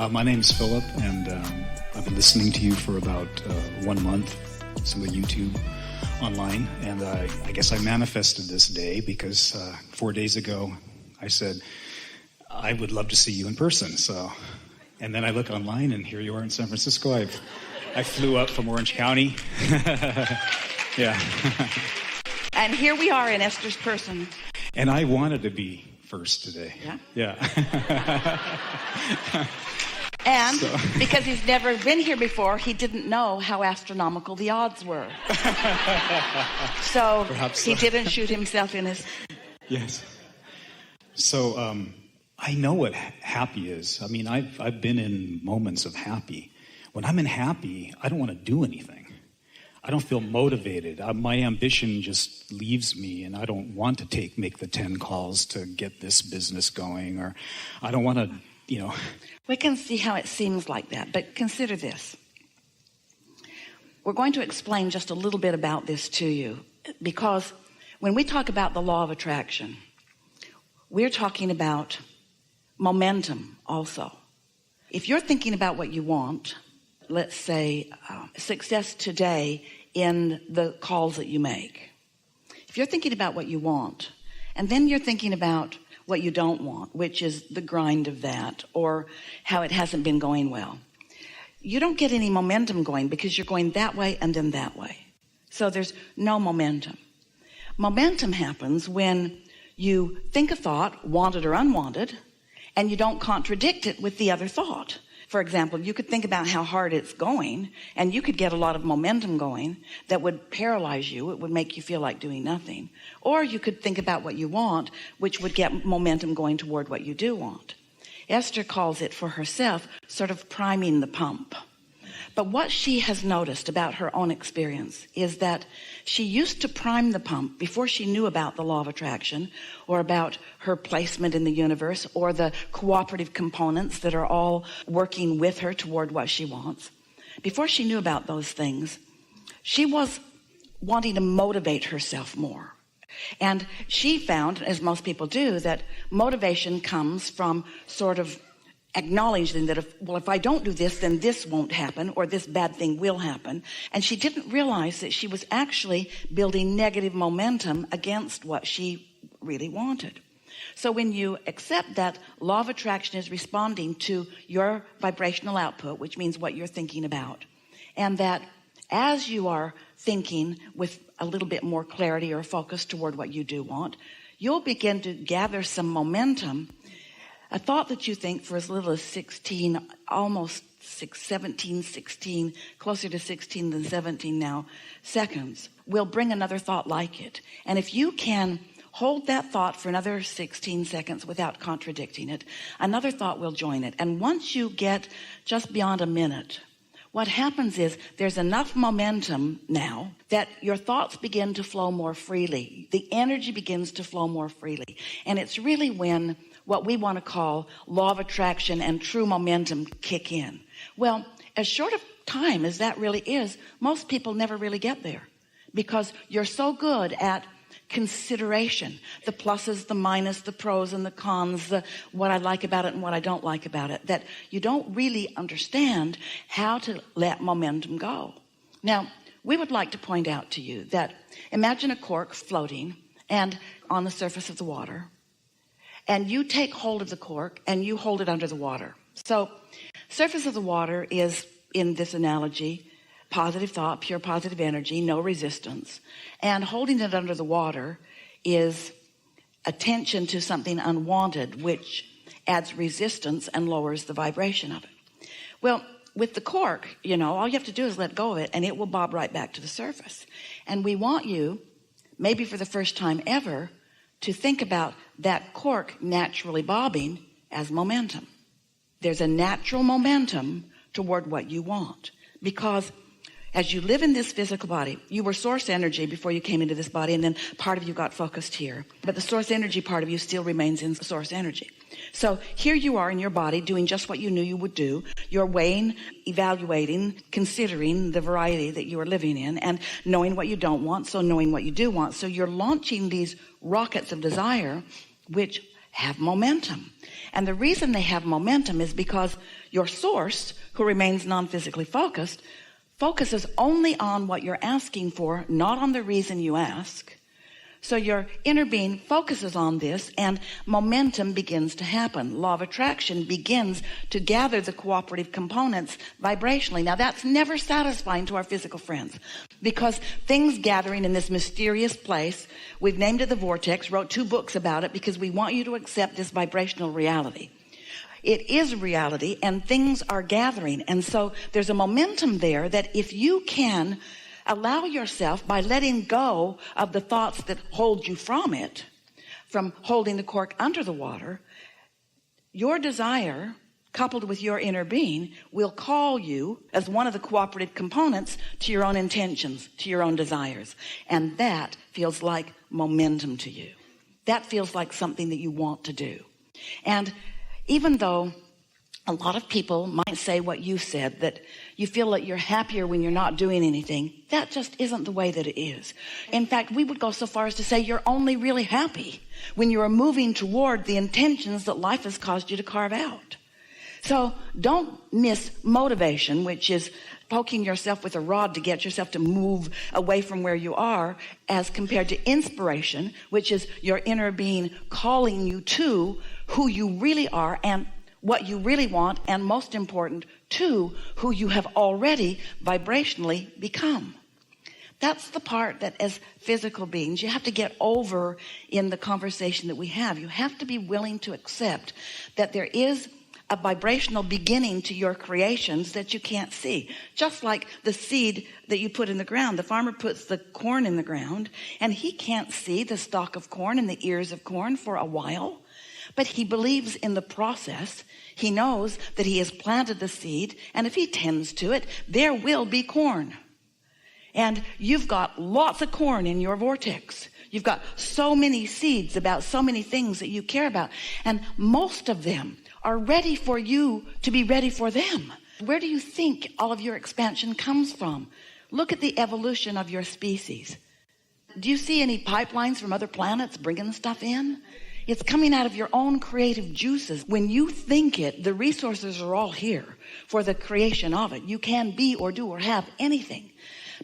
My name's Philip, and I've been listening to you for about 1 month, some of YouTube online, and I guess I manifested this day because 4 days ago I said, I would love to see you in person. So, and then I look online, and here you are in San Francisco. I flew up from Orange County. Yeah. And here we are in Esther's person. And I wanted to be first today. Yeah? Yeah. And because he's never been here before, he didn't know how astronomical the odds were. So he didn't shoot himself in his... Yes. So I know what happy is. I mean, I've been in moments of happy. When I'm in happy, I don't want to do anything. I don't feel motivated. My ambition just leaves me, and I don't want to make the 10 calls to get this business going, or I don't want to, We can see how it seems like that, but consider this. We're going to explain just a little bit about this to you, because when we talk about the law of attraction, we're talking about momentum also. If you're thinking about what you want, let's say success today in the calls that you make. If you're thinking about what you want, and then you're thinking about what you don't want, which is the grind of that, or how it hasn't been going well, you don't get any momentum going because you're going that way and then that way. So there's no momentum. Momentum happens when you think a thought, wanted or unwanted, and you don't contradict it with the other thought. For example, you could think about how hard it's going, and you could get a lot of momentum going that would paralyze you. It would make you feel like doing nothing. Or you could think about what you want, which would get momentum going toward what you do want. Esther calls it for herself sort of priming the pump. But what she has noticed about her own experience is that she used to prime the pump before she knew about the law of attraction, or about her placement in the universe, or the cooperative components that are all working with her toward what she wants. Before she knew about those things, she was wanting to motivate herself more. And she found, as most people do, that motivation comes from sort of acknowledging that if I don't do this, then this won't happen, or this bad thing will happen. And she didn't realize that she was actually building negative momentum against what she really wanted. So when you accept that law of attraction is responding to your vibrational output, which means what you're thinking about, and that as you are thinking with a little bit more clarity or focus toward what you do want, you'll begin to gather some momentum. A thought that you think for as little as 16, almost 17, 16, closer to 16 than 17 now, seconds, will bring another thought like it. And if you can hold that thought for another 16 seconds without contradicting it, another thought will join it. And once you get just beyond a minute, what happens is there's enough momentum now that your thoughts begin to flow more freely. The energy begins to flow more freely. And it's really when what we want to call law of attraction and true momentum kick in. Well, as short of time as that really is, most people never really get there, because you're so good at consideration, the pluses, the minus, the pros and the cons, what I like about it and what I don't like about it, that you don't really understand how to let momentum go. Now, we would like to point out to you that imagine a cork floating and on the surface of the water, and you take hold of the cork and you hold it under the water. So surface of the water is, in this analogy, positive thought, pure positive energy, no resistance. And holding it under the water is attention to something unwanted, which adds resistance and lowers the vibration of it. Well, with the cork, all you have to do is let go of it and it will bob right back to the surface. And we want you, maybe for the first time ever, to think about that cork naturally bobbing as momentum. There's a natural momentum toward what you want, because as you live in this physical body, you were source energy before you came into this body, and then part of you got focused here. But the source energy part of you still remains in source energy. So here you are in your body doing just what you knew you would do. You're weighing, evaluating, considering the variety that you are living in, and knowing what you don't want, so knowing what you do want. So you're launching these rockets of desire, which have momentum. And the reason they have momentum is because your source, who remains non-physically focused, focuses only on what you're asking for, not on the reason you ask. So your inner being focuses on this, and momentum begins to happen. Law of attraction begins to gather the cooperative components vibrationally. Now that's never satisfying to our physical friends, because things gathering in this mysterious place, we've named it the vortex, wrote 2 books about it because we want you to accept this vibrational reality. It is reality, and things are gathering. And so there's a momentum there that if you can allow yourself, by letting go of the thoughts that hold you from it, from holding the cork under the water, your desire, coupled with your inner being, will call you as one of the cooperative components to your own intentions, to your own desires. And that feels like momentum to you. That feels like something that you want to do. And even though a lot of people might say what you said, that you feel that you're happier when you're not doing anything, that just isn't the way that it is. In fact, we would go so far as to say you're only really happy when you are moving toward the intentions that life has caused you to carve out. So don't miss motivation, which is poking yourself with a rod to get yourself to move away from where you are, as compared to inspiration, which is your inner being calling you to who you really are and what you really want, and most important, to who you have already vibrationally become. That's the part that as physical beings you have to get over in the conversation that we have. You have to be willing to accept that there is a vibrational beginning to your creations that you can't see. Just like the seed that you put in the ground. The farmer puts the corn in the ground, and he can't see the stalk of corn and the ears of corn for a while. But he believes in the process. He knows that he has planted the seed, and if he tends to it, there will be corn. And you've got lots of corn in your vortex. You've got so many seeds about so many things that you care about, and most of them are ready for you to be ready for them. Where do you think all of your expansion comes from? Look at the evolution of your species. Do you see any pipelines from other planets bringing stuff in? It's coming out of your own creative juices. When you think it, the resources are all here for the creation of it. You can be or do or have anything.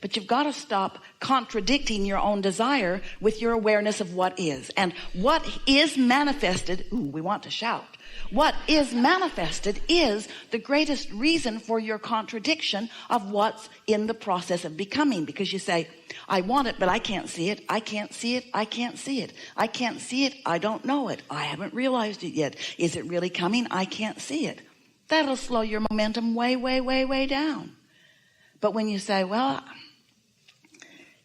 But you've got to stop contradicting your own desire with your awareness of what is. And what is manifested, we want to shout. What is manifested is the greatest reason for your contradiction of what's in the process of becoming. Because you say, I want it, but I can't see it. I can't see it. I can't see it. I can't see it. I don't know it. I haven't realized it yet. Is it really coming? I can't see it. That'll slow your momentum way, way, way, way down. But when you say, well,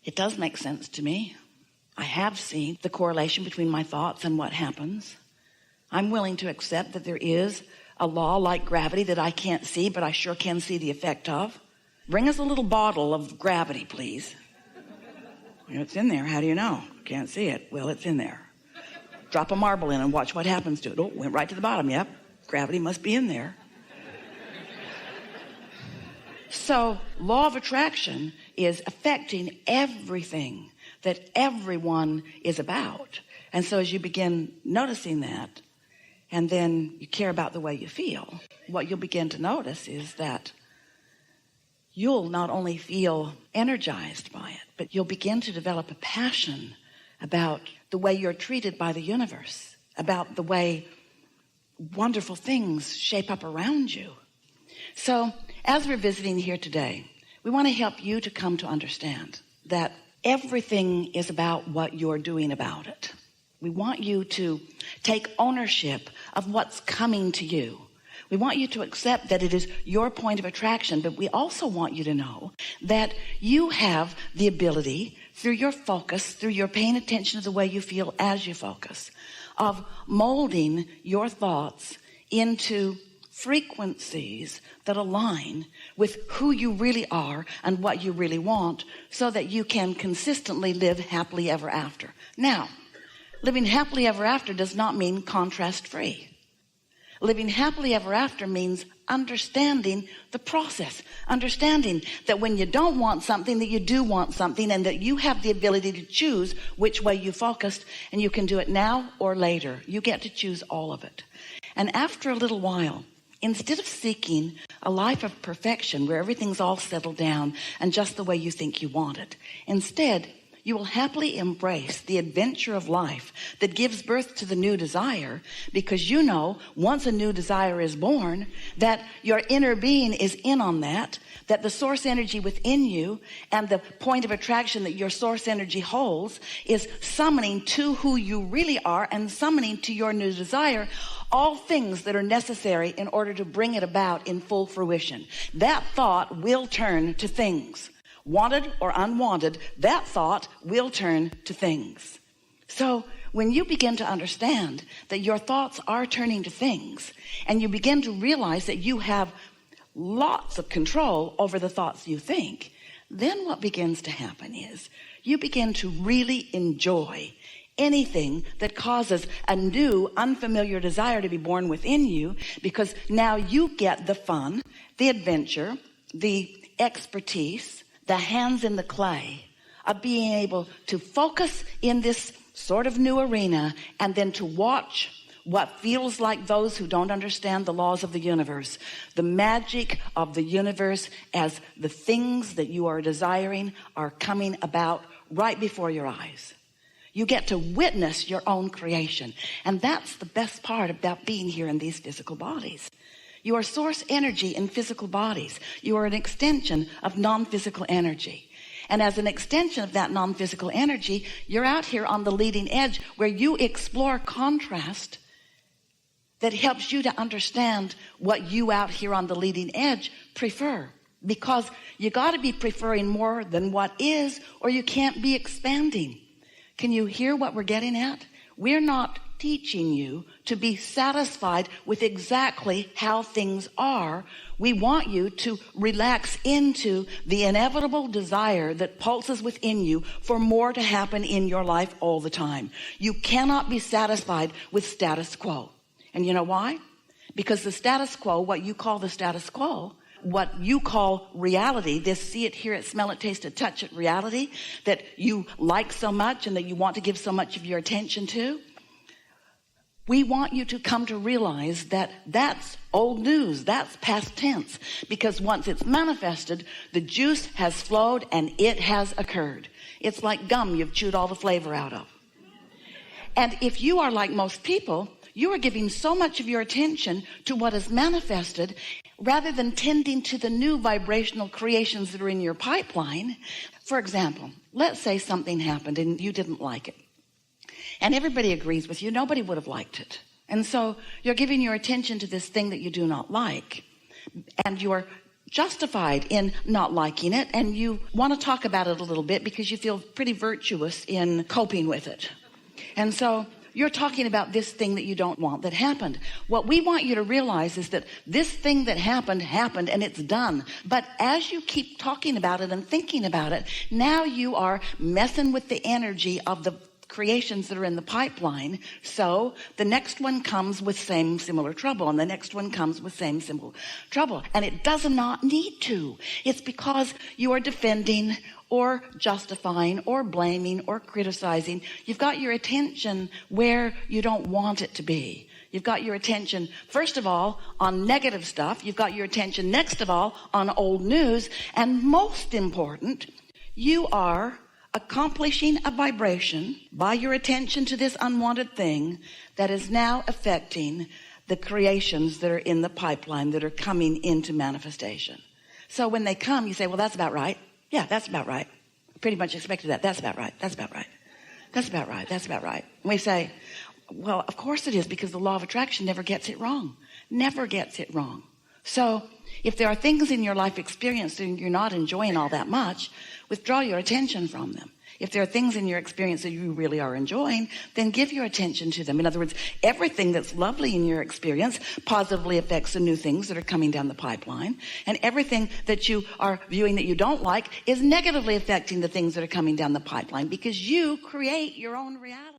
it does make sense to me. I have seen the correlation between my thoughts and what happens. I'm willing to accept that there is a law like gravity that I can't see, but I sure can see the effect of. Bring us a little bottle of gravity, please. It's in there. How do you know? Can't see it. Well, it's in there. Drop a marble in and watch what happens to it. Oh, went right to the bottom. Yep. Gravity must be in there. So, law of attraction is affecting everything that everyone is about. And so as you begin noticing that, and then you care about the way you feel, what you'll begin to notice is that you'll not only feel energized by it, but you'll begin to develop a passion about the way you're treated by the universe, about the way wonderful things shape up around you. So as we're visiting here today, we want to help you to come to understand that everything is about what you're doing about it. We want you to take ownership of what's coming to you. We want you to accept that it is your point of attraction, but we also want you to know that you have the ability, through your focus, through your paying attention to the way you feel as you focus, of molding your thoughts into frequencies that align with who you really are and what you really want, so that you can consistently live happily ever after. Now, living happily ever after does not mean contrast free. Living happily ever after means understanding the process, understanding that when you don't want something, that you do want something, and that you have the ability to choose which way you focus, and you can do it now or later. You get to choose all of it. And after a little while, instead of seeking a life of perfection where everything's all settled down and just the way you think you want it, instead, you will happily embrace the adventure of life that gives birth to the new desire, because you know once a new desire is born that your inner being is in on that the source energy within you and the point of attraction that your source energy holds is summoning to who you really are and summoning to your new desire all things that are necessary in order to bring it about in full fruition. That thought will turn to things. Wanted or unwanted, that thought will turn to things. So when you begin to understand that your thoughts are turning to things, and you begin to realize that you have lots of control over the thoughts you think, then what begins to happen is you begin to really enjoy anything that causes a new unfamiliar desire to be born within you, because now you get the fun, the adventure, the expertise, the hands in the clay of being able to focus in this sort of new arena and then to watch what feels like those who don't understand the laws of the universe, the magic of the universe, as the things that you are desiring are coming about right before your eyes. You get to witness your own creation. And that's the best part about being here in these physical bodies. You are source energy in physical bodies. You are an extension of non-physical energy. And as an extension of that non-physical energy, you're out here on the leading edge where you explore contrast that helps you to understand what you out here on the leading edge prefer. Because you got to be preferring more than what is, or you can't be expanding. Can you hear what we're getting at? We're not teaching you to be satisfied with exactly how things are. We want you to relax into the inevitable desire that pulses within you for more to happen in your life all the time. You cannot be satisfied with status quo. And you know why? Because the status quo, what you call the status quo, what you call reality, this see it, hear it, smell it, taste it, touch it reality that you like so much and that you want to give so much of your attention to, we want you to come to realize that that's old news. That's past tense, because once it's manifested, the juice has flowed and it has occurred. It's like gum you've chewed all the flavor out of. And if you are like most people, you are giving so much of your attention to what is manifested rather than tending to the new vibrational creations that are in your pipeline. For example, let's say something happened and you didn't like it. And everybody agrees with you. Nobody would have liked it. And so you're giving your attention to this thing that you do not like. And you're justified in not liking it. And you want to talk about it a little bit because you feel pretty virtuous in coping with it. And so you're talking about this thing that you don't want that happened. What we want you to realize is that this thing that happened and it's done. But as you keep talking about it and thinking about it, now you are messing with the energy of the creations that are in the pipeline. So the next one comes with similar trouble, and the next one comes with similar trouble. And it does not need to. It's because you are defending or justifying or blaming or criticizing. You've got your attention where you don't want it to be. You've got your attention, first of all, on negative stuff. You've got your attention, next of all, on old news. And most important, you are accomplishing a vibration by your attention to this unwanted thing that is now affecting the creations that are in the pipeline that are coming into manifestation. So when they come, you say, well, that's about right. Yeah, that's about right. Pretty much expected that. That's about right. That's about right. That's about right. That's about right. And we say, well, of course it is, because the law of attraction never gets it wrong. Never gets it wrong. So if there are things in your life experience that you're not enjoying all that much, withdraw your attention from them. If there are things in your experience that you really are enjoying, then give your attention to them. In other words, everything that's lovely in your experience positively affects the new things that are coming down the pipeline. And everything that you are viewing that you don't like is negatively affecting the things that are coming down the pipeline, because you create your own reality.